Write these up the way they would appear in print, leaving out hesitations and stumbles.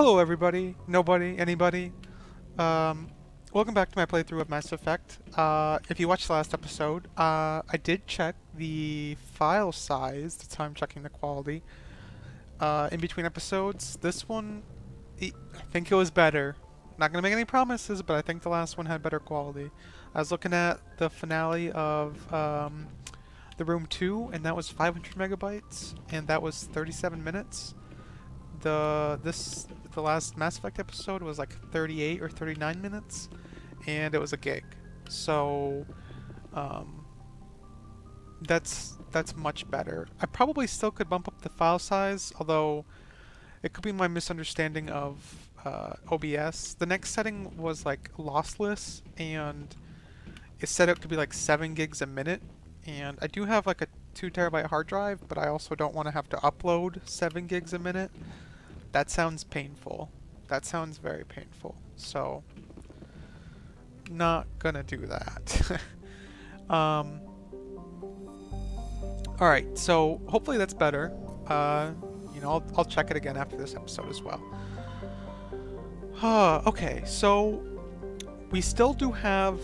Hello everybody, nobody, anybody. Welcome back to my playthrough of Mass Effect. If you watched the last episode, I did check the file size, that's how I'm checking the quality, in between episodes. This one, I think it was better. Not gonna make any promises, but I think the last one had better quality. I was looking at the finale of the Room 2, and that was 500 megabytes, and that was 37 minutes. The last Mass Effect episode was like 38 or 39 minutes, and it was a gig. So that's much better. I probably still could bump up the file size, although it could be my misunderstanding of OBS. The next setting was like lossless, and it's set up to be like 7 gigs a minute. And I do have like a 2 terabyte hard drive, but I also don't want to have to upload 7 gigs a minute. That sounds painful. That sounds very painful. So, not gonna do that. Alright, so hopefully that's better. You know, I'll check it again after this episode as well. Okay, so we still do have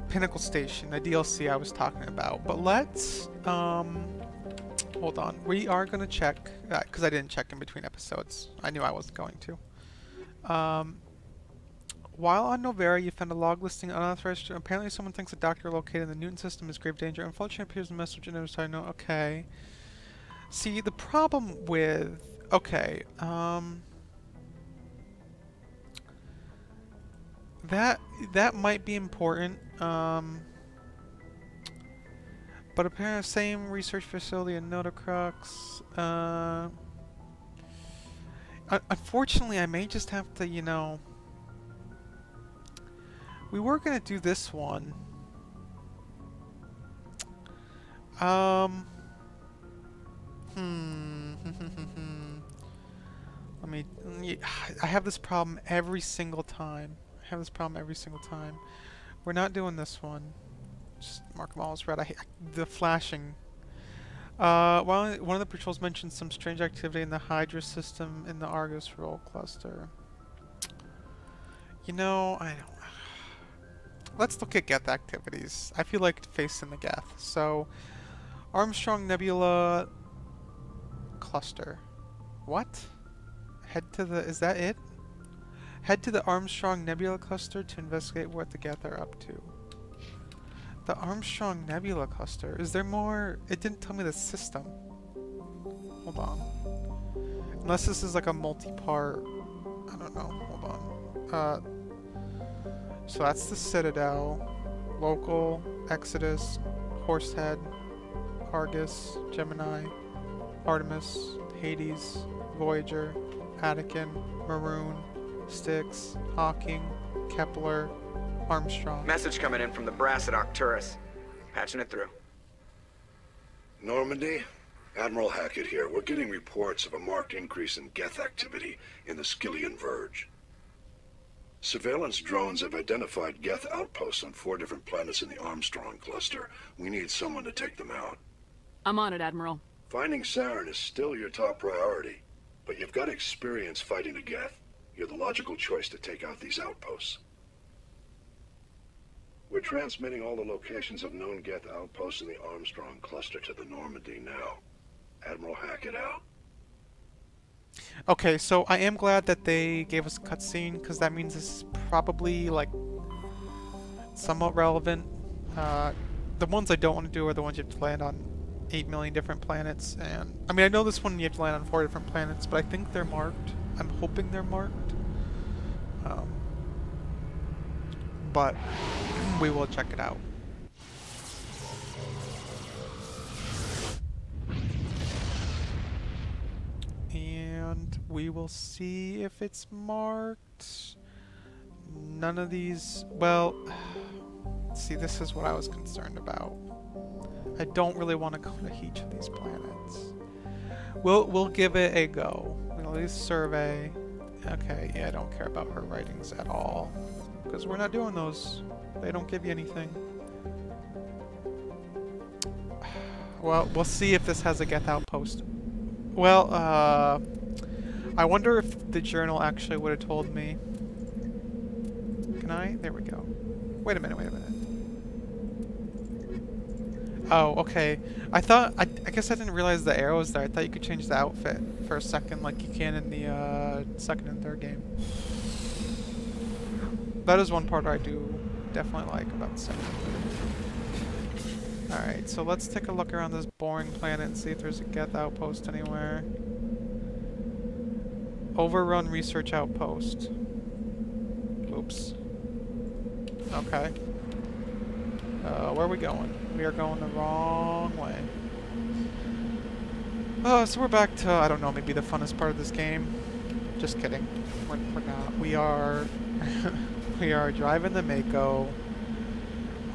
Pinnacle Station, the DLC I was talking about, but let's, hold on. We are going to check, because I didn't check in between episodes. I knew I wasn't going to. While on Novera, you found a log listing unauthorized. Apparently someone thinks a doctor located in the Newton system is grave danger. Unfortunately, appears in the message and never no. Okay. See, the problem with... Okay, that might be important. But apparently, same research facility in Notocrux. Unfortunately, I may just have to, you know... We were gonna do this one. Let me... I have this problem every single time. We're not doing this one. Just mark them all as red. I hate the flashing. One of the patrols mentioned some strange activity in the Hydra system in the Argus role cluster. You know, I don't... Let's look at Geth activities. I feel like facing the Geth. So, Armstrong Nebula cluster. What? Head to the... Is that it? Head to the Armstrong Nebula cluster to investigate what the Geth are up to. The Armstrong Nebula cluster. Is there more? It didn't tell me the system. Hold on. Unless this is like a multi-part... I don't know. Hold on. So that's the Citadel. Local, Exodus, Horsehead, Argus, Gemini, Artemis, Hades, Voyager, Anakin, Maroon, Styx, Hawking, Kepler, Armstrong. Message coming in from the brass at Arcturus. Patching it through. Normandy? Admiral Hackett here. We're getting reports of a marked increase in Geth activity in the Skyllian Verge. Surveillance drones have identified Geth outposts on 4 different planets in the Armstrong cluster. We need someone to take them out. I'm on it, Admiral. Finding Saren is still your top priority, but you've got experience fighting the Geth. You're the logical choice to take out these outposts. We're transmitting all the locations of known Geth outposts in the Armstrong cluster to the Normandy now. Admiral Hackett out. Okay, so I am glad that they gave us a cutscene, because that means this is probably, like, somewhat relevant. The ones I don't want to do are the ones you have to land on 8 million different planets, and... I mean, I know this one you have to land on 4 different planets, but I think they're marked. I'm hoping they're marked. But we will check it out. And we will see if it's marked. None of these... Well, see, this is what I was concerned about. I don't really want to go to each of these planets. We'll give it a go. We'll at least survey. Okay, yeah, I don't care about her writings at all. Because we're not doing those. They don't give you anything. Well, we'll see if this has a Geth outpost. Well, I wonder if the journal actually would have told me. Can I? There we go. Wait a minute, wait a minute. Oh, okay. I guess I didn't realize the arrows there. I thought you could change the outfit for a second like you can in the second and third game. That is one part I do definitely like about the second. Alright, so let's take a look around this boring planet and see if there's a Geth outpost anywhere. Overrun research outpost. Oops. Okay. Where are we going? We are going the wrong way. So we're back to, I don't know, maybe the funnest part of this game. Just kidding. We're not. We are... we are driving the Mako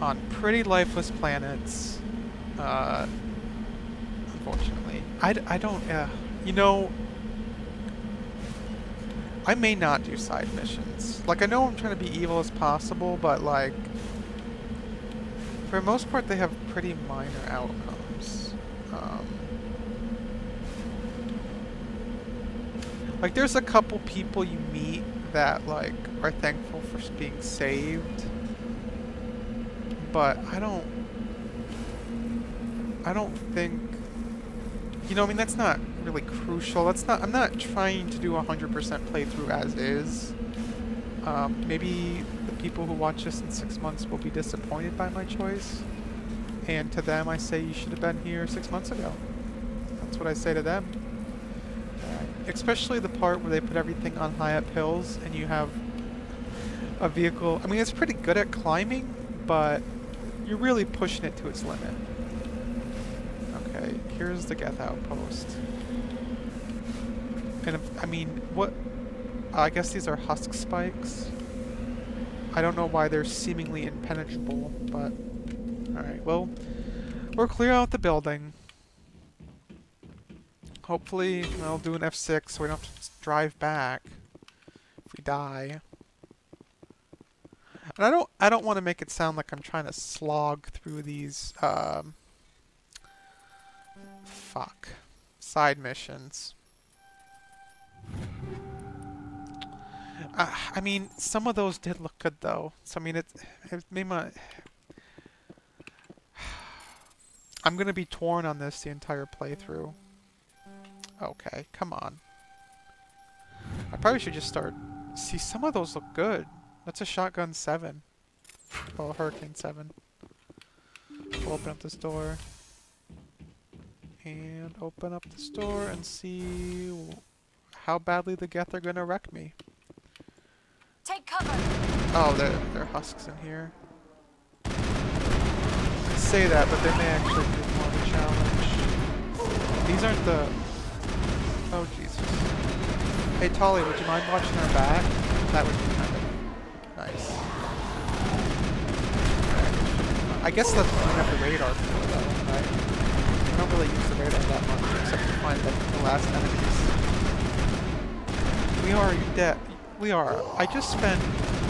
on pretty lifeless planets. Unfortunately. I don't... you know... I may not do side missions. Like, I know I'm trying to be evil as possible, but, like... for the most part, they have pretty minor outcomes. Like, there's a couple people you meet that, like, are thankful for being saved. But I don't think... You know, I mean, that's not really crucial. That's not... I'm not trying to do 100% playthrough as is. Maybe the people who watch this in 6 months will be disappointed by my choice. And to them, I say you should have been here 6 months ago. That's what I say to them. Especially the part where they put everything on high up hills and you have a vehicle. I mean, it's pretty good at climbing, but you're really pushing it to its limit. Okay, here's the Geth outpost. And if, I mean, what... I guess these are husk spikes. I don't know why they're seemingly impenetrable, but... Alright, well, we're clear out the building. Hopefully, I'll do an F6 so we don't have to drive back if we die. And I don't want to make it sound like I'm trying to slog through these, side missions. I mean, some of those did look good, though. So, I mean, it made my... I'm going to be torn on this the entire playthrough. Okay, come on. I probably should just start... See, some of those look good. That's a shotgun 7. Well, Hurricane 7. We'll open up this door. And open up this door and see how badly the Geth are going to wreck me. Take cover. Oh, there are husks in here. I say that, but they may actually be more of a challenge. These aren't the... Oh, Jesus. Hey, Tolly, would you mind watching our back? That would be kind of nice. I guess that's what we have the radar for, though, right? We don't really use the radar that much, except to find the last enemies. We are dead. We are. I just spent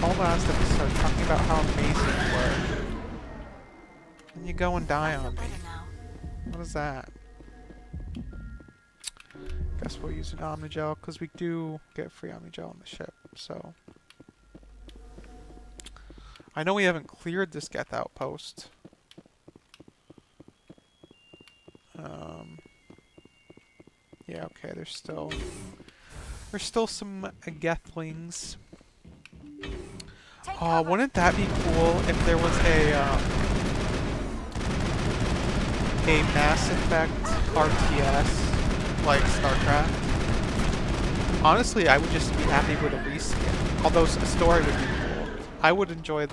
all last episode talking about how amazing you were. And you go and die on me. What is that? Guess we'll use an Omnigel, because we do get free Omnigel on the ship, so... I know we haven't cleared this Geth outpost. Yeah, okay, there's still some Gethlings. Oh, wouldn't that be cool if there was a Mass Effect RTS like StarCraft? Honestly, I would just be happy with a reskin. Although a story would be cool. I would enjoy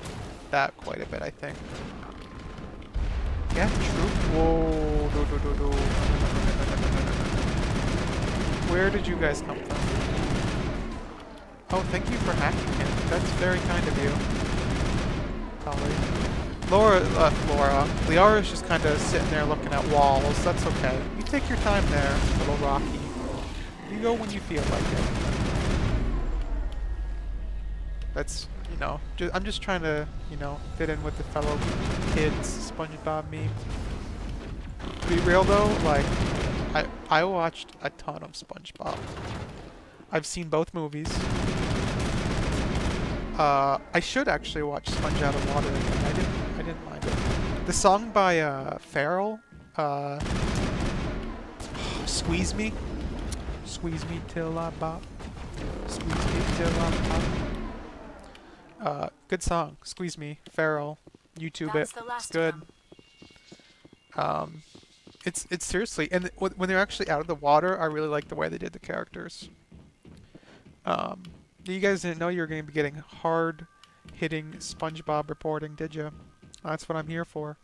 that quite a bit, I think. Yeah, true. Whoa, no. Where did you guys come from? Oh, thank you for hacking him. That's very kind of you. Probably. Laura. Liara's just kind of sitting there looking at walls. That's okay. You take your time there, little Rocky. You go when you feel like it. That's, you know, I'm just trying to, you know, fit in with the fellow kids SpongeBob meme. To be real though, like, I watched a ton of SpongeBob. I've seen both movies. I should actually watch Sponge Out of Water again. I didn't mind it. The song by Farrell, Squeeze Me. Squeeze me till I bop. Squeeze me till I pop. Good song. Squeeze Me. Farrell. YouTube That's it. the last It's of good. them. It's seriously, and when they're actually out of the water, I really like the way they did the characters. You guys didn't know you were going to be getting hard-hitting SpongeBob reporting, did you? That's what I'm here for.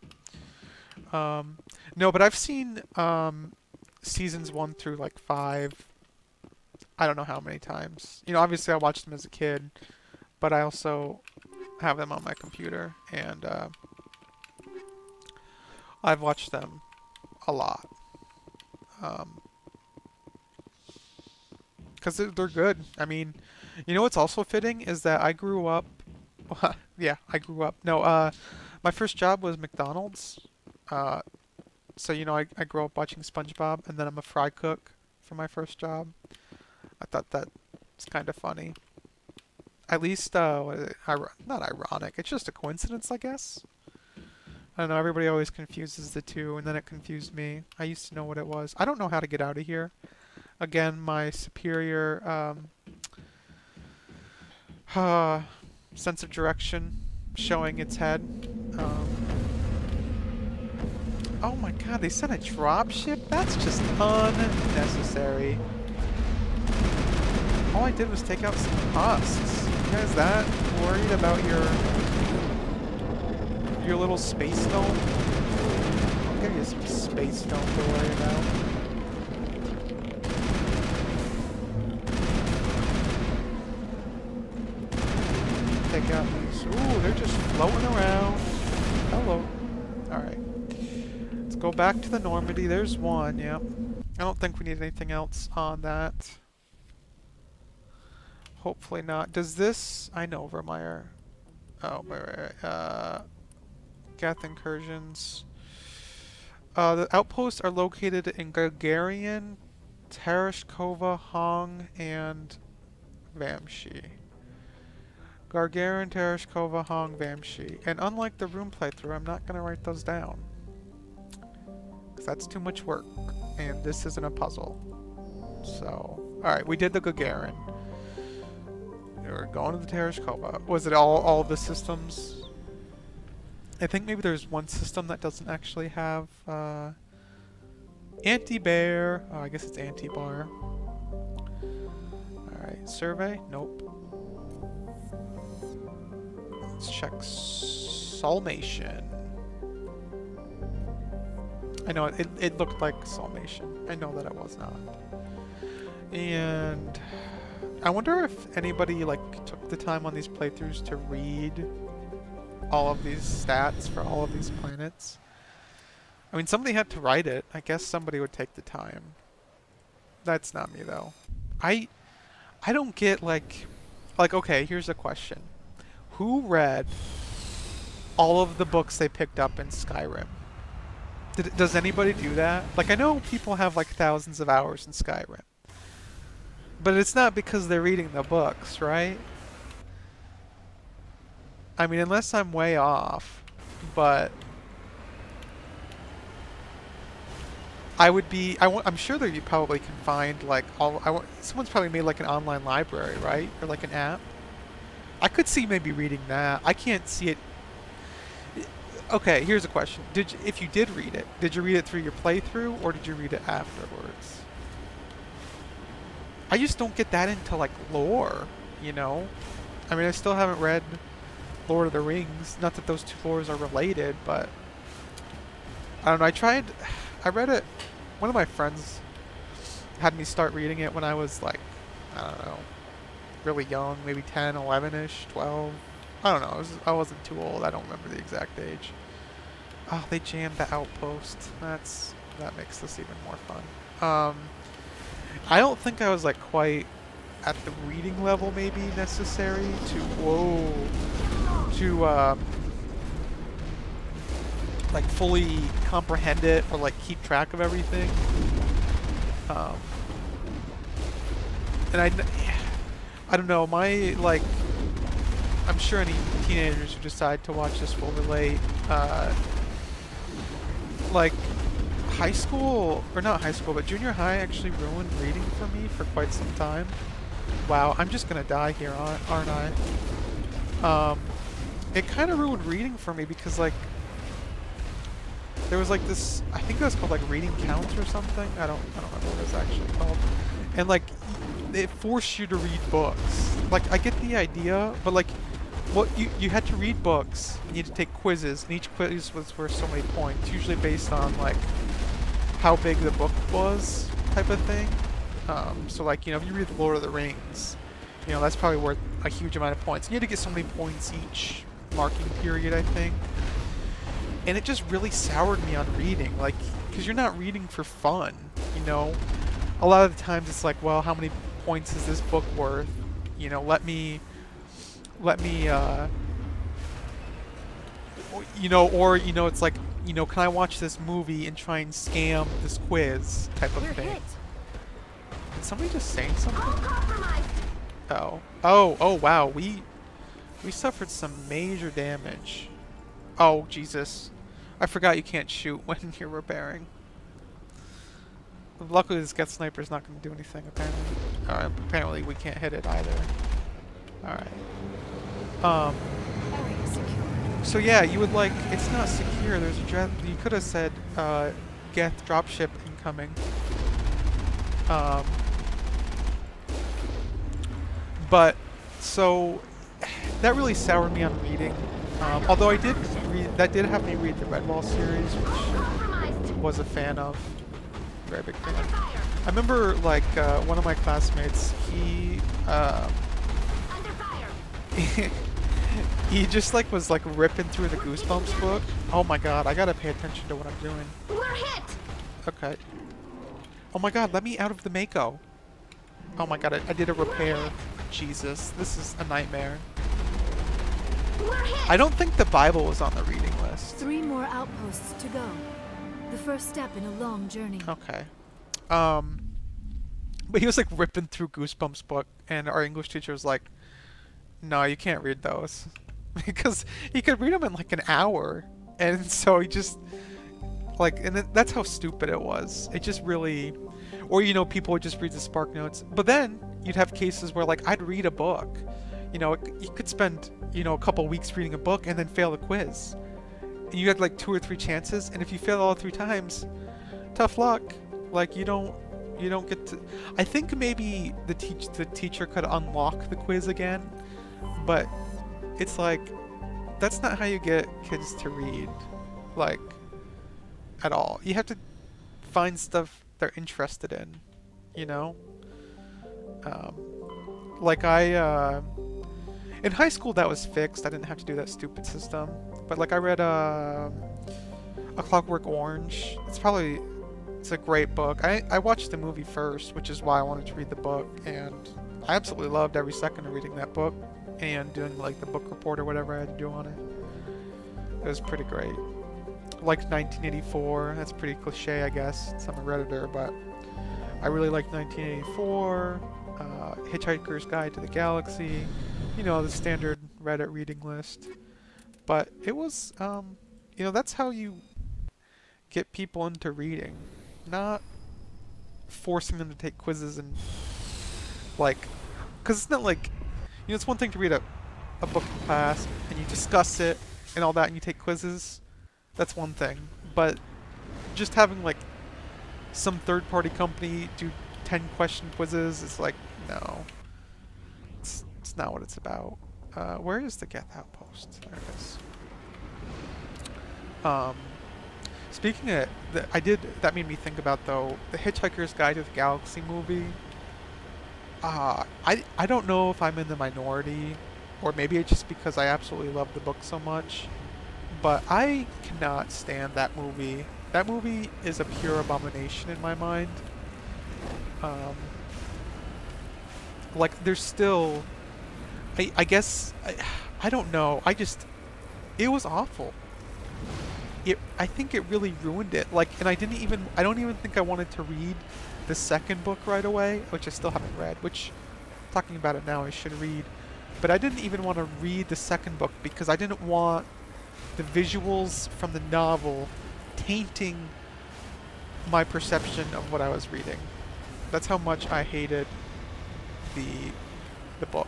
No, but I've seen seasons 1 through like 5. I don't know how many times. You know, obviously I watched them as a kid, but I also have them on my computer, and I've watched them a lot. Because they're good. I mean, you know what's also fitting is that I grew up... yeah, I grew up. No, my first job was McDonald's. So, you know, I grew up watching SpongeBob, and then I'm a fry cook for my first job. I thought that was kind of funny. At least, not ironic. It's just a coincidence, I guess. I don't know, everybody always confuses the two, and then it confused me. I used to know what it was. I don't know how to get out of here. Again, my superior sense of direction showing its head. Oh my god, they sent a dropship? That's just unnecessary. All I did was take out some husks. You guys that worried about your little space stone? I'll give you some space stone to worry about. Take out these. Ooh, they're just floating around. Hello. Alright. Let's go back to the Normandy. There's one, yep. I don't think we need anything else on that. Hopefully not. Does this... I know Vermeer. Oh, wait. Geth incursions. The outposts are located in Gagarin, Tereshkova, Hong, and Vamshi. Gargarin, Tereshkova, Hong, Vamshi. And unlike the room playthrough, I'm not going to write those down. Because that's too much work. And this isn't a puzzle. So, alright, we did the Gagarin. We're going to the Tereshkova. Was it all the systems? I think maybe there's one system that doesn't actually have anti-bear. Oh, I guess it's anti-bar. Alright, survey? Nope. Let's check Solmation. I know it looked like Solmation. I know that it was not. And I wonder if anybody like took the time on these playthroughs to read all of these stats for all of these planets. I mean, somebody had to write it. I guess somebody would take the time. That's not me though. I don't get like okay, here's a question. Who read all of the books they picked up in Skyrim? Does anybody do that? Like, I know people have like thousands of hours in Skyrim. But it's not because they're reading the books, right? I mean, unless I'm way off, but I'm sure that you probably can find like someone's probably made like an online library, right? Or like an app. I could see maybe reading that. I can't see it. Okay, here's a question. If you did read it, did you read it through your playthrough or did you read it afterwards? I just don't get that into like lore, you know? I mean, I still haven't read Lord of the Rings. Not that those two lores are related, but I don't know. I read it. One of my friends had me start reading it when I was like, I don't know, really young, maybe 10, 11-ish, 12. I don't know. I wasn't too old. I don't remember the exact age. Oh, they jammed the outpost. That makes this even more fun. I don't think I was like quite at the reading level maybe necessary to like fully comprehend it or like keep track of everything. And I don't know, my, like, I'm sure any teenagers who decide to watch this will relate. Like, high school, or not high school, but junior high actually ruined reading for me for quite some time. Wow, I'm just gonna die here, aren't I? It kind of ruined reading for me because, like, there was like this, I think it was called like reading counts or something. I don't remember what it was actually called. And like, it forced you to read books. Like, I get the idea, but like, what you had to read books, and you had to take quizzes, and each quiz was worth so many points, usually based on like how big the book was, type of thing. So like, you know, if you read The Lord of the Rings, you know, that's probably worth a huge amount of points. And you had to get so many points each marking period, I think. And it just really soured me on reading, like, because you're not reading for fun, you know? A lot of the times it's like, well, how many points is this book worth? You know, let me, you know, or, you know, it's like, you know, can I watch this movie and try and scam this quiz type of thing? Did somebody just say something? Oh, wow, we suffered some major damage. Oh, Jesus. I forgot you can't shoot when you're repairing. Luckily, this Geth Sniper's not going to do anything, apparently. Apparently, we can't hit it either. Alright. So yeah, you would like, it's not secure, there's a you could have said, Geth dropship incoming. But, so, that really soured me on reading. Although I did read, that did have me read the Redwall series, which was a fan of. Very big fan. I remember, like, one of my classmates, he he just, like, was, like, ripping through the Goosebumps book. Oh my god, I gotta pay attention to what I'm doing. We're hit! Okay. Oh my god, let me out of the Mako. Oh my god, I did a repair. Jesus, this is a nightmare. I don't think the Bible was on the reading list. 3 more outposts to go. The first step in a long journey. Okay. But he was like ripping through Goosebumps book, and our English teacher was like, no, you can't read those. Because he could read them in like an hour. And so he just, like, and that's how stupid it was. It just really, or, you know, people would just read the Spark Notes. But then you'd have cases where, like, I'd read a book. You know, you could spend, you know, a couple weeks reading a book and then fail the quiz. And you had like 2 or 3 chances, and if you fail all 3 times, tough luck. Like, you don't get to. I think maybe the teacher could unlock the quiz again, but it's like, that's not how you get kids to read, like, at all. You have to find stuff they're interested in, you know? Like, in high school that was fixed. I didn't have to do that stupid system. But like, I read A Clockwork Orange. It's a great book. I watched the movie first, which is why I wanted to read the book, and I absolutely loved every second of reading that book and doing like the book report or whatever I had to do on it. It was pretty great. Like 1984. That's pretty cliche, I guess. I'm a Redditor, but I really liked 1984. Hitchhiker's Guide to the Galaxy. You know, the standard Reddit reading list. But it was, you know, that's how you get people into reading. Not forcing them to take quizzes and, like, because it's not like, you know, it's one thing to read a book in class and you discuss it and all that and you take quizzes. That's one thing. But just having, like, some third-party company do 10-question quizzes is like, no. It's not what it's about. Where is the Geth outpost? There it is. Speaking of, that made me think about, though, the Hitchhiker's Guide to the Galaxy movie. I don't know if I'm in the minority, or maybe it's just because I absolutely love the book so much, but I cannot stand that movie. That movie is a pure abomination in my mind. Like, there's still, I guess, I don't know, it was awful. I think it really ruined it. Like, and I don't even think I wanted to read the second book right away, which I still haven't read, which talking about it now, I should read. But I didn't even want to read the second book because I didn't want the visuals from the novel tainting my perception of what I was reading. That's how much I hated the book.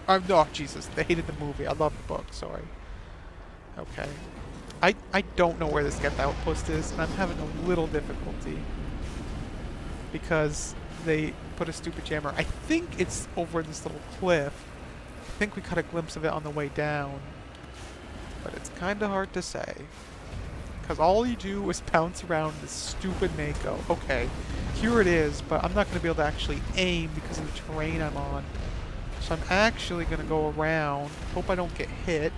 No, Jesus, they hated the movie. I love the book, sorry. Okay. I don't know where this Geth outpost is, and I'm having a little difficulty. Because they put a stupid jammer. I think it's over this little cliff. I think we caught a glimpse of it on the way down. But it's kind of hard to say. Because all you do is bounce around this stupid Mako. Okay, here it is, but I'm not going to be able to actually aim because of the terrain I'm on. So I'm actually going to go around. Hope I don't get hit.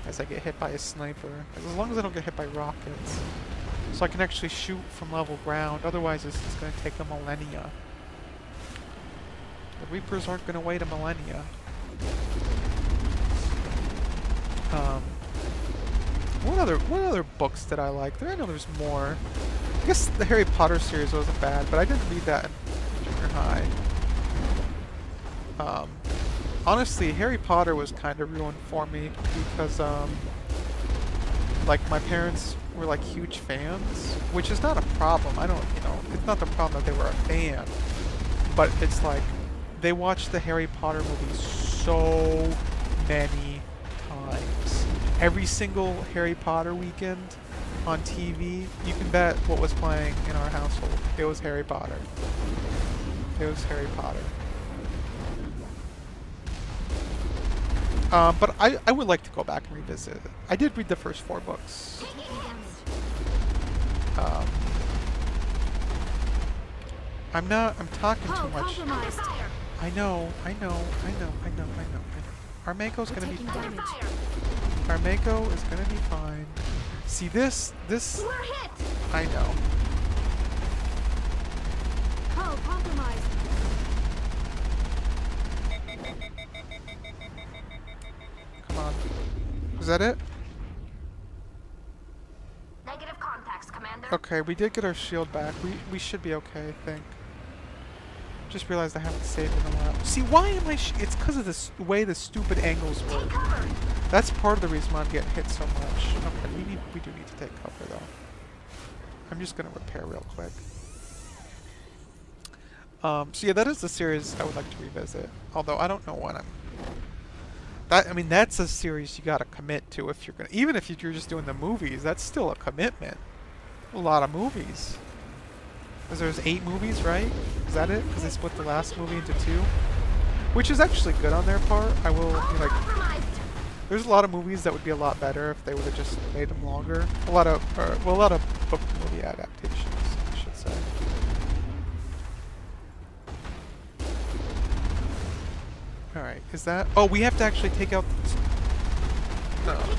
As I get hit by a sniper. As long as I don't get hit by rockets. So I can actually shoot from level ground. Otherwise, this is going to take a millennia. The Reapers aren't going to wait a millennia. What other books did I like? I know there's more. I guess the Harry Potter series wasn't bad, but I didn't read that in junior high. Honestly, Harry Potter was kind of ruined for me because, like, my parents were, like, huge fans, which is not a problem. I don't, it's not the problem that they were a fan, but it's like, they watched the Harry Potter movies so many times. Every single Harry Potter weekend on TV, you can bet what was playing in our household. It was Harry Potter. It was Harry Potter. But I would like to go back and revisit it. I did read the first 4 books. I'm talking too much. I know. Our Mako's gonna be fine. Our Mako is gonna be fine. See this, I know. Oh, compromised. Come on. Is that it? Negative contacts, Commander. Okay, we did get our shield back. We should be okay, I think. Just realized I haven't saved in a while. See, why am I it's because of this way the stupid angles work. That's part of the reason why I'm getting hit so much. Okay, we do need to take cover though. I'm just gonna repair real quick. So yeah, that is the series I would like to revisit. Although I don't know when I mean, that's a series you gotta commit to if you're gonna. Even if you're just doing the movies, that's still a commitment. A lot of movies. Because there's 8 movies, right? Is that it? Because they split the last movie into 2, which is actually good on their part. I will like. There's a lot of movies that would be a lot better if they would have just made them longer. A lot of book movie adaptations, I should say. All right, is that? Oh, we have to actually take out. Oh,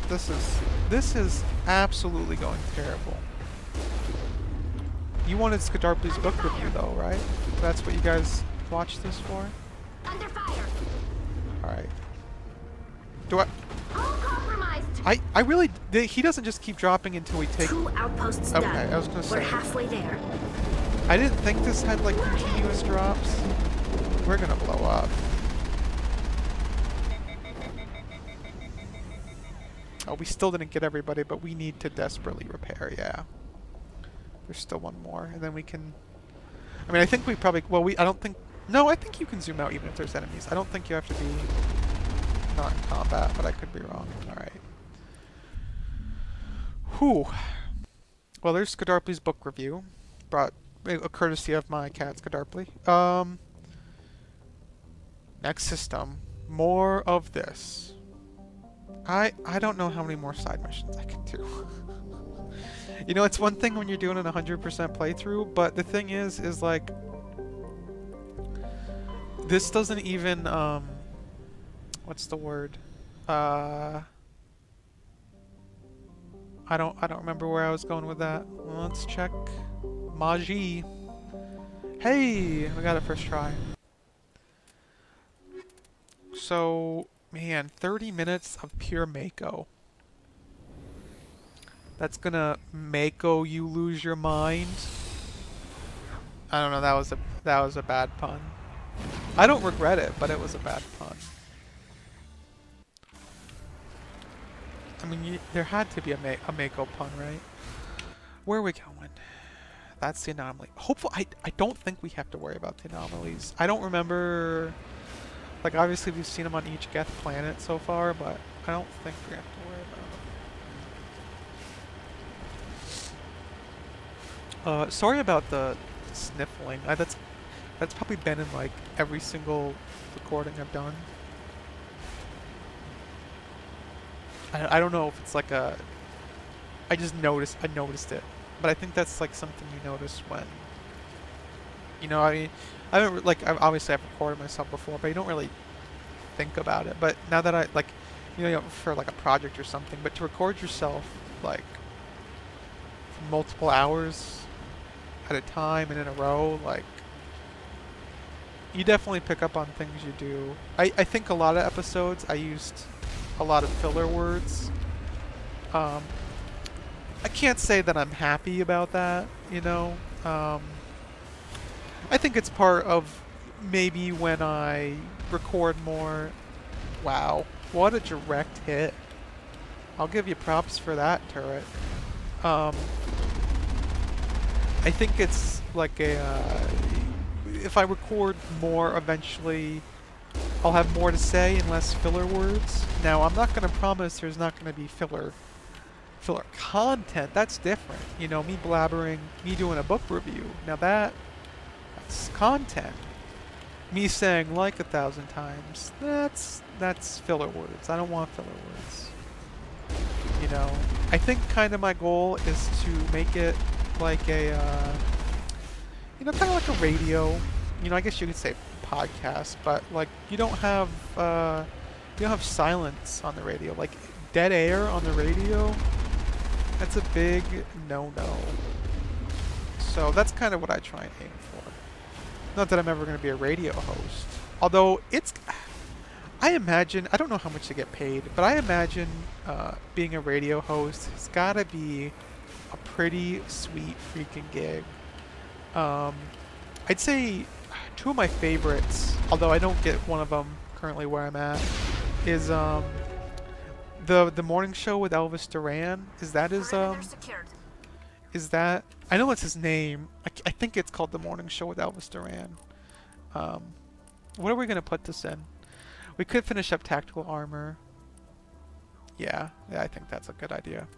Jesus. This is absolutely going terrible. You wanted Scadarplee's book review, though, right? That's what you guys watched this for. Under fire. All right. Do I? All compromised. I really. He doesn't just keep dropping until we take. 2 outposts Okay, done. I was gonna say. We're halfway there. I didn't think this had like continuous drops. We're gonna blow up. Oh, we still didn't get everybody, but we need to desperately repair. Yeah. There's still one more, and then we can. I mean, I think we probably. Well, I don't think. No, I think you can zoom out even if there's enemies. I don't think you have to be not in combat, but I could be wrong. All right. Whew. Well, there's Scadarplee's book review, brought a courtesy of my cat Scadarplee. Next system, more of this. I don't know how many more side missions I can do. You know, it's one thing when you're doing an 100% playthrough, but the thing is like, this doesn't even, what's the word? I don't remember where I was going with that. Let's check. Magi. Hey, we got it first try. So, man, 30 minutes of pure Mako. That's gonna Mako you lose your mind. I don't know, that was a bad pun. I don't regret it, but it was a bad pun. I mean, there had to be a Mako pun, right? Where are we going? That's the anomaly. Hopefully, I don't think we have to worry about the anomalies. I don't remember... Like, obviously we've seen them on each Geth planet so far, but I don't think we have to worry about them. Sorry about the sniffling. That's probably been in, like, every single recording I've done. I don't know if it's like a... I noticed it. But I think that's, like, something you notice when... You know, I mean... I haven't, like, obviously I've recorded myself before, but you don't really think about it. But now that I, like, you know, for, like, a project or something, but to record yourself, like, for multiple hours at a time and in a row, like, you definitely pick up on things you do. I think a lot of episodes I used a lot of filler words. I can't say that I'm happy about that, you know. I think it's part of maybe when I record more. Wow, what a direct hit. I'll give you props for that, turret. I think it's like a... if I record more, eventually I'll have more to say and less filler words. Now, I'm not going to promise there's not going to be filler content. That's different. You know, me blabbering, me doing a book review. Now that's content. Me saying like 1,000 times, that's filler words. I don't want filler words. You know, I think kind of my goal is to make it like a, you know, kind of like a radio. You know, I guess you could say podcast, but like you don't have silence on the radio. Like dead air on the radio, that's a big no-no. So that's kind of what I try and aim for. Not that I'm ever going to be a radio host. Although it's... I imagine... I don't know how much to get paid, but I imagine being a radio host has got to be a pretty sweet freaking gig. I'd say two of my favorites, although I don't get one of them currently where I'm at, is the morning show with Elvis Duran. Is that his... Is that... I know it's his name. I think it's called The Morning Show with Elvis Duran. What are we going to put this in? We could finish up Tactical Armor. Yeah, I think that's a good idea.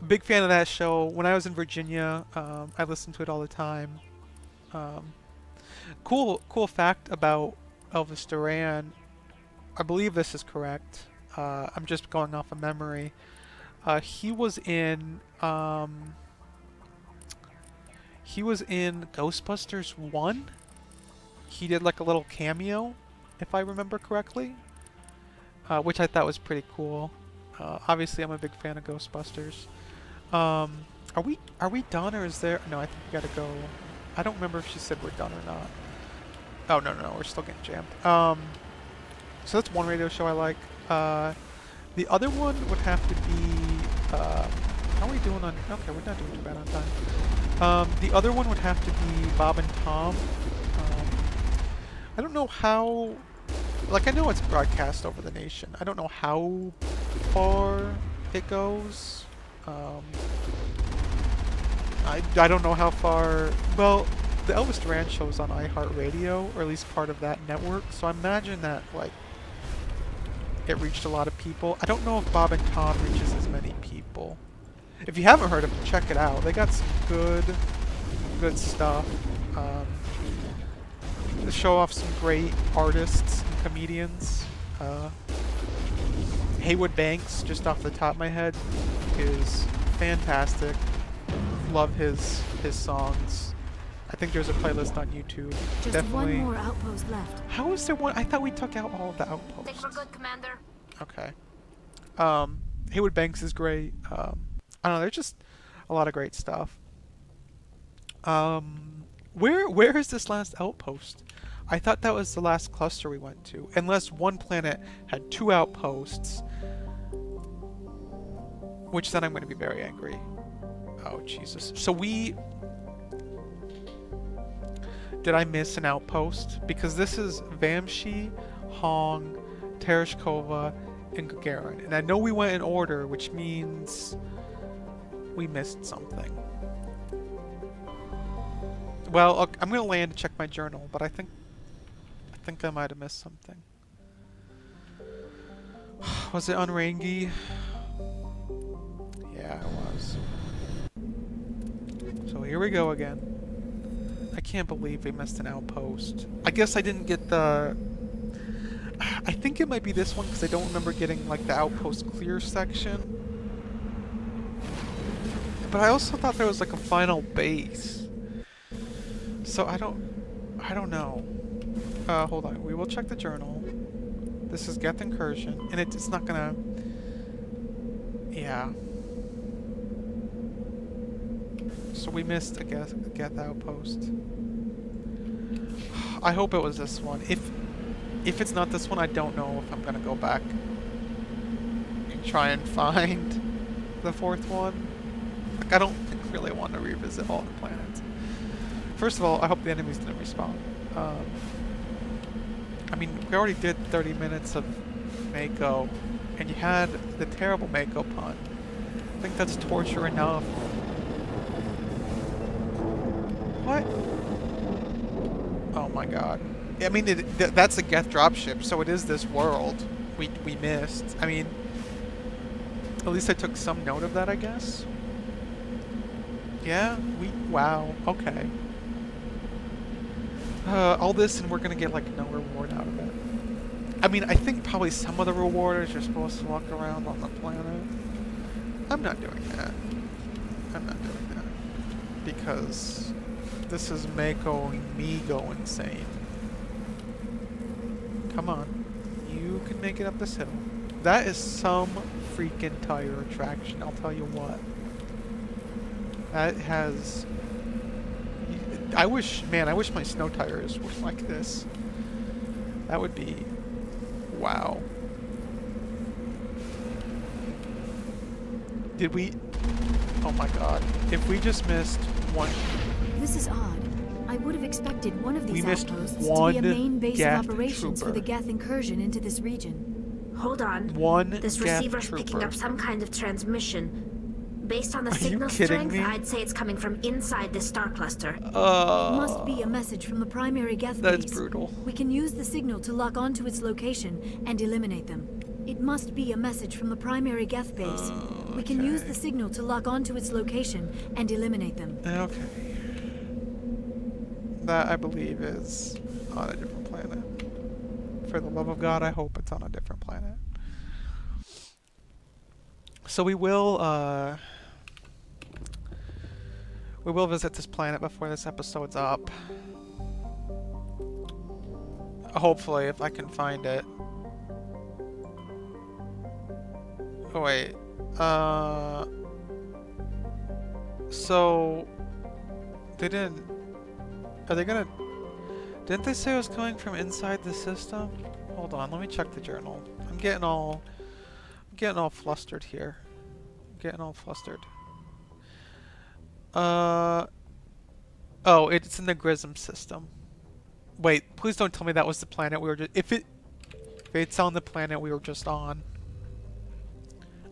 Big fan of that show. When I was in Virginia, I listened to it all the time. Cool fact about Elvis Duran. I believe this is correct. I'm just going off of memory. He was in Ghostbusters 1. He did like a little cameo, if I remember correctly, which I thought was pretty cool. Obviously, I'm a big fan of Ghostbusters. Are we done, or is there? No, I think we gotta go. I don't remember if she said we're done or not. Oh no, we're still getting jammed. So that's one radio show I like. The other one would have to be... how are we doing on... Okay, we're not doing too bad on time. The other one would have to be Bob and Tom. I don't know how... Like, I know it's broadcast over the nation. I don't know how far it goes. I don't know how far... Well, the Elvis Duran show is on iHeartRadio, or at least part of that network, so I imagine that, like, it reached a lot of people. I don't know if Bob and Tom reaches as many people. If you haven't heard of them, check it out. They got some good stuff. They show off some great artists and comedians. Haywood Banks, just off the top of my head, is fantastic. Love his songs. I think there's a playlist on YouTube. Just Definitely. one more outpost left. How is there one? I thought we took out all of the outposts. Think we're good, Commander. Okay. Haywood Banks is great. I don't know, there's just a lot of great stuff. Where is this last outpost? I thought that was the last cluster we went to. Unless one planet had 2 outposts. Which then I'm going to be very angry. Oh, Jesus. So we... did I miss an outpost? Because this is Vamshi, Hong, Tereshkova, and Gagarin. And I know we went in order, which means we missed something. Well, okay, I'm gonna land to check my journal, but I think I might have missed something. Was it on Renegade? Yeah, it was. So here we go again. I can't believe we missed an outpost. I guess I didn't get the... I think it might be this one because I don't remember getting like the outpost clear section. But I also thought there was like a final base. So I don't know. Hold on. We will check the journal. This is Geth Incursion, and it's not gonna... Yeah. So we missed a Geth outpost. I hope it was this one. If it's not this one, I don't know if I'm gonna go back and try and find the fourth one. Like, I don't really want to revisit all the planets. First of all, I hope the enemies didn't respawn. I mean, we already did 30 minutes of Mako, and you had the terrible Mako pun. I think that's torture enough. What? Oh my god. I mean, that's a Geth dropship, so it is this world we missed. I mean, at least I took some note of that, I guess. Yeah, wow, okay. All this and we're gonna get like no reward out of it. I mean, I think probably some of the reward is you're supposed to walk around on the planet. I'm not doing that. I'm not doing that. Because this is making me go insane. Come on. You can make it up this hill. That is some freaking tire attraction, I'll tell you what. That has... I wish my snow tires were like this. That would be... Wow. Did we... Oh my god. If we just missed one... This is odd. I would have expected one of these outposts to one be a main base Geth of operations trooper. for the Geth incursion into this region. Hold on. One This Geth receiver's picking trooper. up some kind of transmission. Based on the Are you signal kidding strength, me? I'd say it's coming from inside this star cluster. Must be a message from the primary Geth That's base. brutal. We can use the signal to lock onto its location and eliminate them. It must be a message from the primary Geth base. We can use the signal to lock onto its location and eliminate them. Okay. That, I believe, is on a different planet. For the love of God, I hope it's on a different planet. So we will visit this planet before this episode's up. Hopefully, if I can find it. Oh wait. So they didn't... Are they gonna... Didn't they say it was coming from inside the system? Hold on, let me check the journal. I'm getting all flustered here. I'm getting all flustered. Oh, it's in the Grism system. Wait, please don't tell me that was the planet we were just... If it's on the planet we were just on.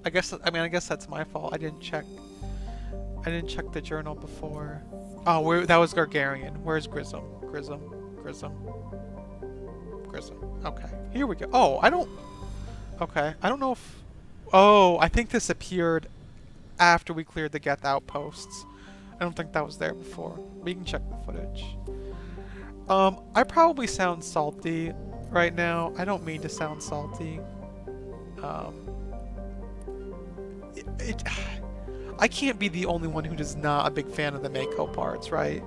I guess that's my fault. I didn't check the journal before. Oh, that was Gargarian. Where's Grism? Grism. Okay, here we go. Oh, okay, I don't know if... Oh, I think this appeared after we cleared the Geth outposts. I don't think that was there before. We can check the footage. I probably sound salty right now. I don't mean to sound salty. I can't be the only one who is not a big fan of the Mako parts, right?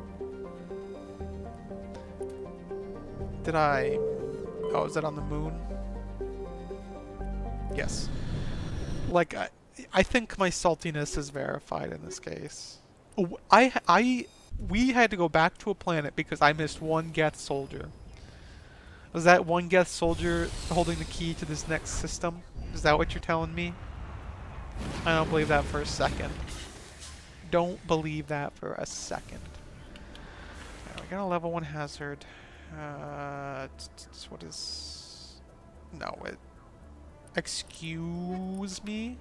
Did I... Oh, is that on the moon? Yes. Like, I think my saltiness is verified in this case. We had to go back to a planet because I missed one Geth soldier. Was that one Geth soldier holding the key to this next system? Is that what you're telling me? I don't believe that for a second. Don't believe that for a second. There we got a level 1 hazard. What is... No, it... Excuse me?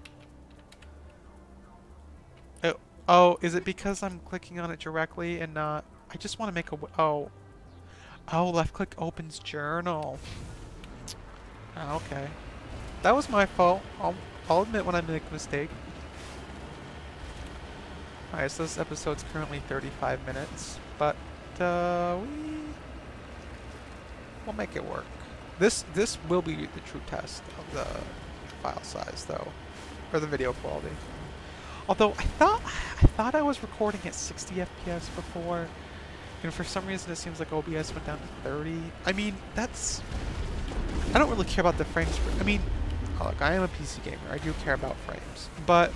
Oh, is it because I'm clicking on it directly and not... I just want to make a... Oh. Oh, left click opens journal. Oh, okay. That was my fault. I'll admit when I make a mistake. Alright, so this episode's currently 35 minutes, but we'll make it work. This will be the true test of the file size, though, or the video quality. Although I thought I was recording at 60 FPS before, and for some reason it seems like OBS went down to 30. I mean, I don't really care about the frames. I mean, look, I am a PC gamer. I do care about frames, but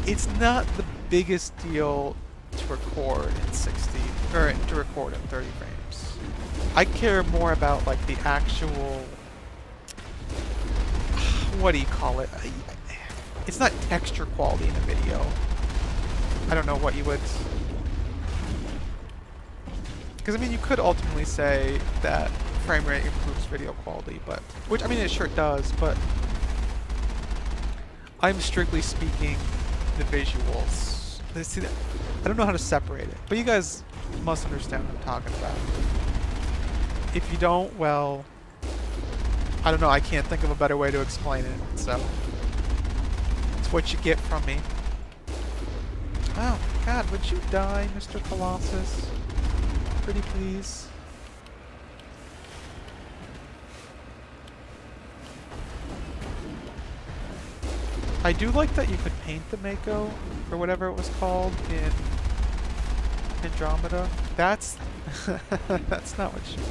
it's not the biggest deal to record in 60 or to record in 30 frames. I care more about like the actual, what do you call it? It's not texture quality in a video. I don't know what you would... Because I mean, you could ultimately say that frame rate improves video quality, but which I mean it sure does, but I'm strictly speaking the visuals. See, I don't know how to separate it, but you guys must understand what I'm talking about. If you don't, well, I don't know, I can't think of a better way to explain it, so it's what you get from me. Oh God, would you die, Mr. Colossus? Pretty please. I do like that you could paint the Mako, or whatever it was called, in Andromeda. That's... that's not what you...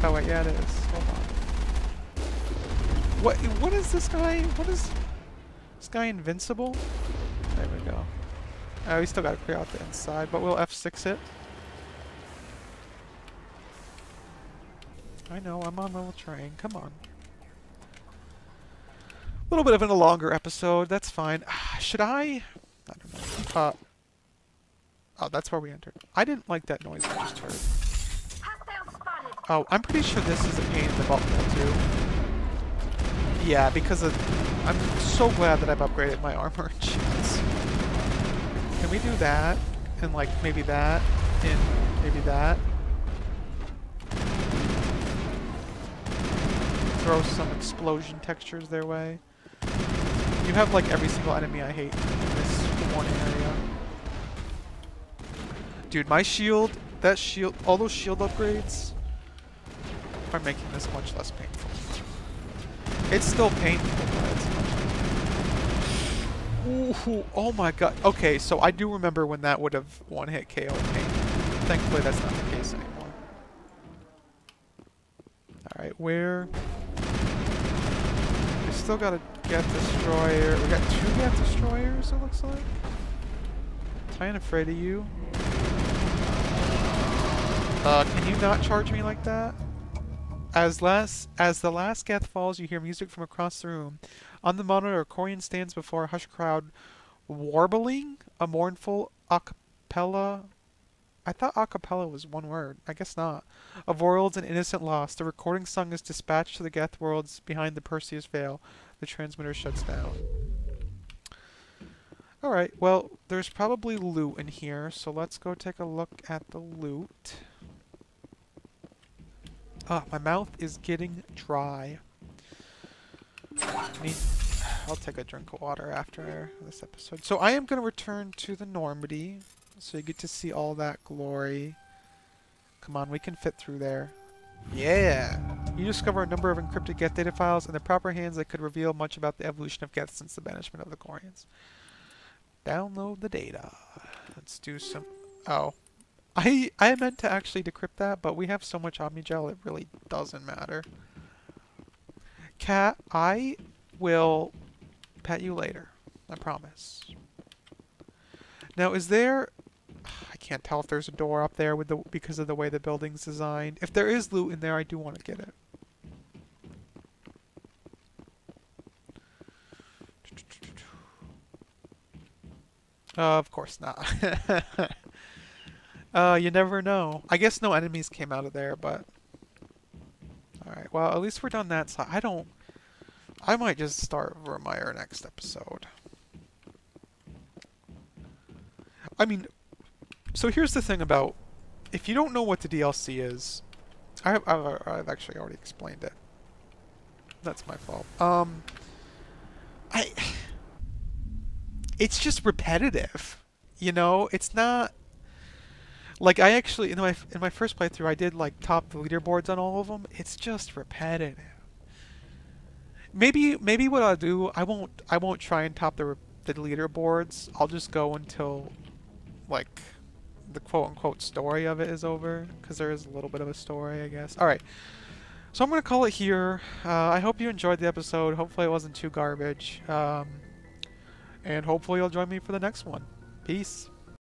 Oh wait, yeah it is. Hold on. What is this guy? What is... This guy invincible? There we go. Oh, we still gotta clear out the inside, but we'll F6 it. I know, I'm on level train. Come on. A little bit of a longer episode. That's fine. Should I don't know. Oh, that's where we entered. I didn't like that noise I just heard. Oh, I'm pretty sure this is a pain in the butt too. Yeah, because I'm so glad that I've upgraded my armor and shields. Can we do that? And like maybe that? And maybe that? Throw some explosion textures their way. You have like every single enemy I hate in this one area. Dude, my shield, that shield, all those shield upgrades are making this much less painful. It's still painful, but it's much... Ooh, oh my god. Okay, so I do remember when that would have one-hit KO pain. Thankfully, that's not the case anymore. Alright, where... We still got a Geth Destroyer. We got 2 Geth Destroyers, it looks like. I ain't afraid of you. Can you not charge me like that? As the last Geth falls, you hear music from across the room. On the monitor, a Corian stands before a hushed crowd, warbling a mournful a cappella. I thought a cappella was one word. I guess not. Of worlds and innocent loss, the recording song is dispatched to the Geth worlds behind the Perseus Veil. The transmitter shuts down. Alright, well, there's probably loot in here, so let's go take a look at the loot. Ah, my mouth is getting dry. I'll take a drink of water after this episode. So I am going to return to the Normandy, so you get to see all that glory. Come on, we can fit through there. Yeah! You discover a number of encrypted Geth data files in the proper hands that could reveal much about the evolution of Geth since the banishment of the Corians. Download the data. Let's do some... Oh. I meant to actually decrypt that, but we have so much Omnigel, it really doesn't matter. Cat, I will pet you later. I promise. Now, is there... I can't tell if there's a door up there with because of the way the building's designed. If there is loot in there, I do want to get it. Of course not. You never know. I guess no enemies came out of there, but... Alright, well, at least we're done that side. I might just start Vermeer next episode. I mean, so here's the thing about... If you don't know what the DLC is... I've actually already explained it. That's my fault. It's just repetitive. You know, it's not... Like, I actually, in my first playthrough, I did, like, top the leaderboards on all of them. It's just repetitive. Maybe what I'll do, I won't try and top the leaderboards. I'll just go until, like, the quote-unquote story of it is over. Because there is a little bit of a story, I guess. Alright. So I'm going to call it here. I hope you enjoyed the episode. Hopefully it wasn't too garbage. And hopefully you'll join me for the next one. Peace.